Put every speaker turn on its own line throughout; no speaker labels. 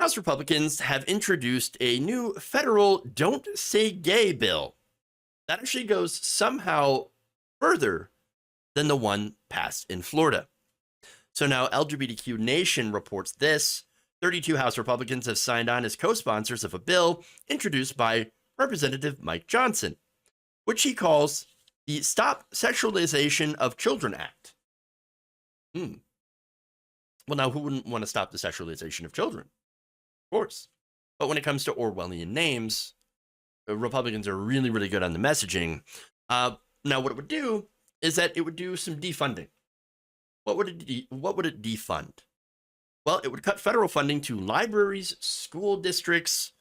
House Republicans have introduced a new federal Don't Say Gay bill that actually goes somehow further than the one passed in Florida. So now LGBTQ Nation reports this. 32 House Republicans have signed on as co-sponsors of a bill introduced by Representative Mike Johnson, which he calls the Stop Sexualization of Children Act. Well, now, who wouldn't want to stop the sexualization of children? Of course. But when it comes to Orwellian names, Republicans are really, really good on the messaging. Now, what it would do is that it would do some defunding. What would it defund? Well, it would cut federal funding to libraries, school districts,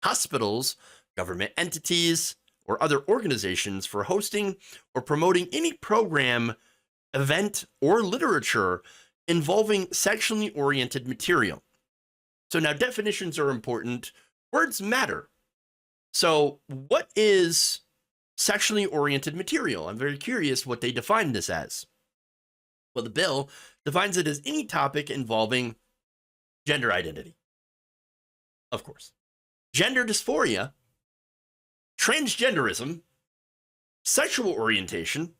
hospitals, government entities, or other organizations for hosting or promoting any program, event, or literature involving sexually oriented material. So now definitions are important. Words matter. So what is sexually oriented material? I'm very curious what they define this as. Well, the bill defines it as any topic involving gender identity, of course, gender dysphoria, transgenderism, sexual orientation,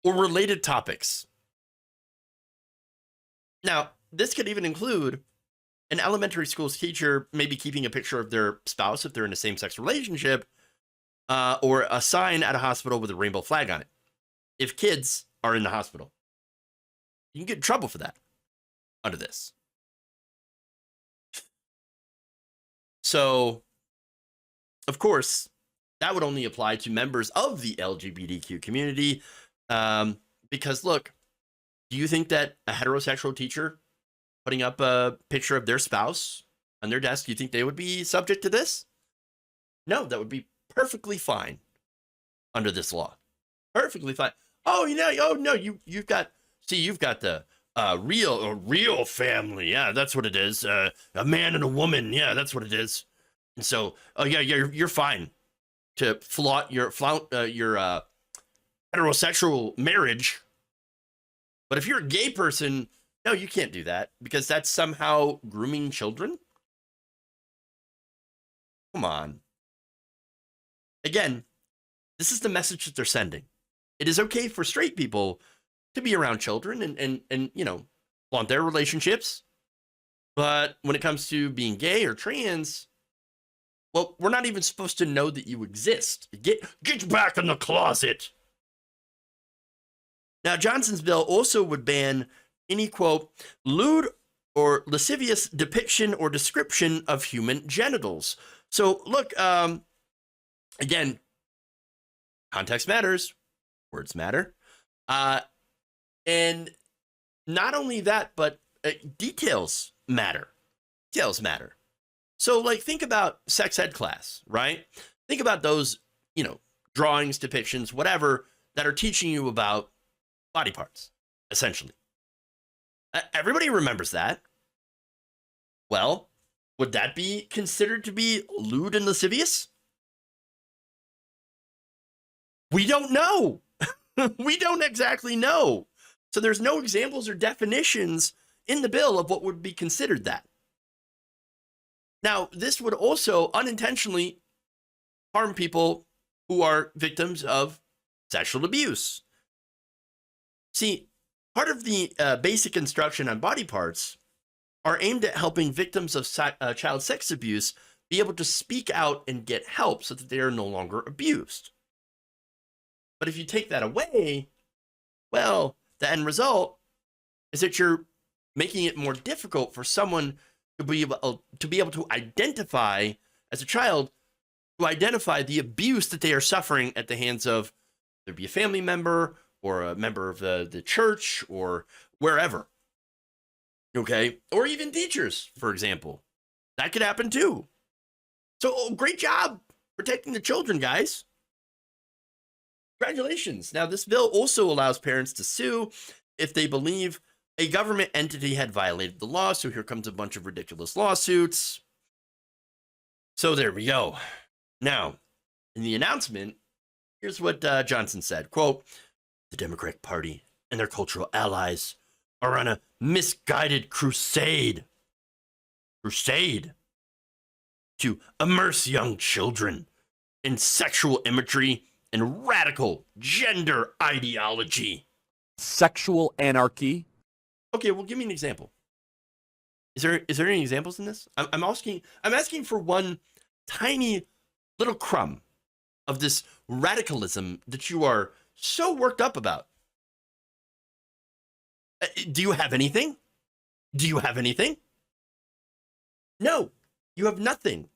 or related topics. Now, this could even include an elementary school's teacher maybe keeping a picture of their spouse if they're in a same-sex relationship, or a sign at a hospital with a rainbow flag on it. If kids are in the hospital, you can get in trouble for that under this. So, of course, that would only apply to members of the LGBTQ community. Because, look, do you think that a heterosexual teacher putting up a picture of their spouse on their desk, do you think they would be subject to this? No, that would be perfectly fine under this law. Perfectly fine. Oh, no, you've got the real family. Yeah, that's what it is. A man and a woman. Yeah, that's what it is. And so, you're fine to flaunt your heterosexual marriage. But if you're a gay person, no, you can't do that because that's somehow grooming children. Come on. Again, this is the message that they're sending. It is okay for straight people to be around children and flaunt their relationships. But when it comes to being gay or trans, well, we're not even supposed to know that you exist. Get back in the closet. Now, Johnson's bill also would ban any, quote, lewd or lascivious depiction or description of human genitals. So, look, again, context matters. Words matter. And not only that, but details matter. Details matter. So, like, think about sex ed class, right? Think about those, drawings, depictions, whatever, that are teaching you about body parts, essentially. Everybody remembers that. Well, would that be considered to be lewd and lascivious? We don't know. We don't exactly know. So there's no examples or definitions in the bill of what would be considered that. Now, this would also unintentionally harm people who are victims of sexual abuse. See, part of the basic instruction on body parts are aimed at helping victims of child sex abuse be able to speak out and get help so that they are no longer abused. But if you take that away, well, the end result is that you're making it more difficult for someone to be able to identify, as a child, to identify the abuse that they are suffering at the hands of there be a family member or a member of the church or wherever. Okay? Or even teachers, for example. That could happen too. So, great job protecting the children, guys. Congratulations. Now, this bill also allows parents to sue if they believe a government entity had violated the law. So here comes a bunch of ridiculous lawsuits. So there we go. Now, in the announcement, here's what Johnson said, quote, the Democratic Party and their cultural allies are on a misguided crusade to immerse young children in sexual imagery and radical gender ideology.
Sexual anarchy.
Okay, well, give me an example. Is there any examples in this? I'm asking for one tiny little crumb of this radicalism that you are so worked up about. Do you have anything? Do you have anything? No, you have nothing.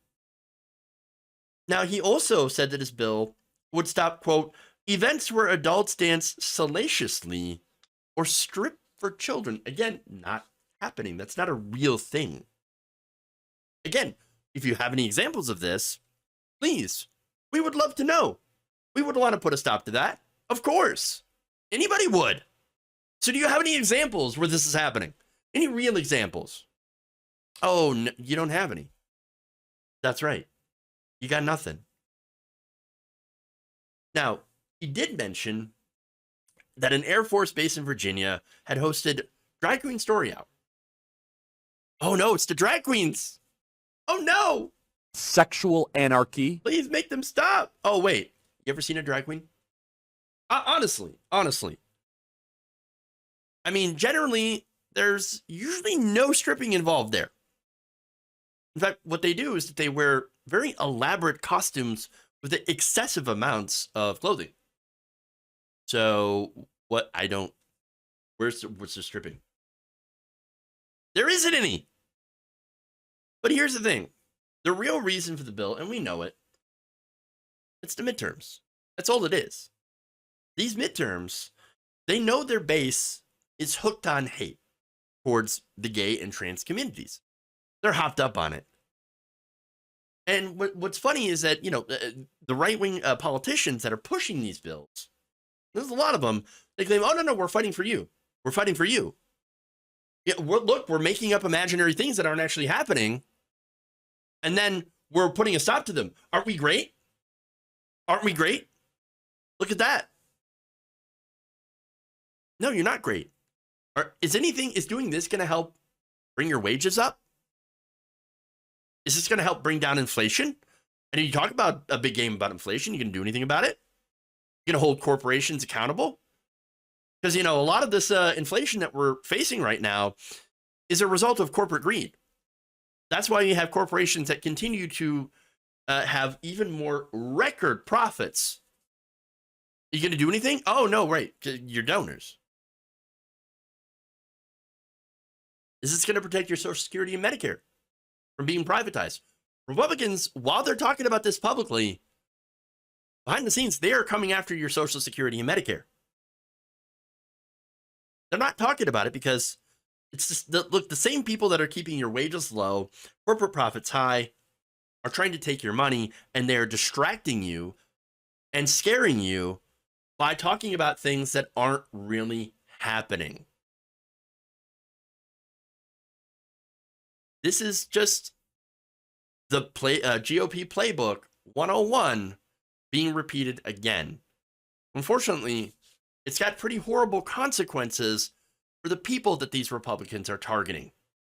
Now, he also said that his bill would stop, quote, events where adults dance salaciously or strip for children. Again, not happening. That's not a real thing. Again, if you have any examples of this, please, we would love to know. We would want to put a stop to that. Of course. Anybody would. So do you have any examples where this is happening? Any real examples? Oh, no, you don't have any. That's right. You got nothing. Now, he did mention that an Air Force base in Virginia had hosted Drag Queen Story Out. Oh no, it's the drag queens. Oh no.
Sexual anarchy.
Please make them stop. Oh wait, you ever seen a drag queen? Honestly. I mean, generally, there's usually no stripping involved there. In fact, what they do is that they wear very elaborate costumes with excessive amounts of clothing. So, what's the stripping? There isn't any. But here's the thing. The real reason for the bill, and we know it, it's the midterms. That's all it is. These midterms, they know their base is hooked on hate towards the gay and trans communities. They're hopped up on it. And what's funny is that, the right-wing politicians that are pushing these bills, there's a lot of them, they claim, oh, no, we're fighting for you. We're fighting for you. Yeah, we're making up imaginary things that aren't actually happening. And then we're putting a stop to them. Aren't we great? Aren't we great? Look at that. No, you're not great. Is doing this going to help bring your wages up? Is this going to help bring down inflation? And you talk about a big game about inflation. You going to do anything about it? You going to hold corporations accountable? Because, a lot of this inflation that we're facing right now is a result of corporate greed. That's why you have corporations that continue to have even more record profits. Are you going to do anything? Oh, no, right. Your donors. Is this going to protect your Social Security and Medicare from being privatized? Republicans, while they're talking about this publicly, behind the scenes, they are coming after your Social Security and Medicare. They're not talking about it because it's just, the same people that are keeping your wages low, corporate profits high, are trying to take your money, and they're distracting you and scaring you by talking about things that aren't really happening. This is just the GOP playbook 101 being repeated again. Unfortunately, it's got pretty horrible consequences for the people that these Republicans are targeting.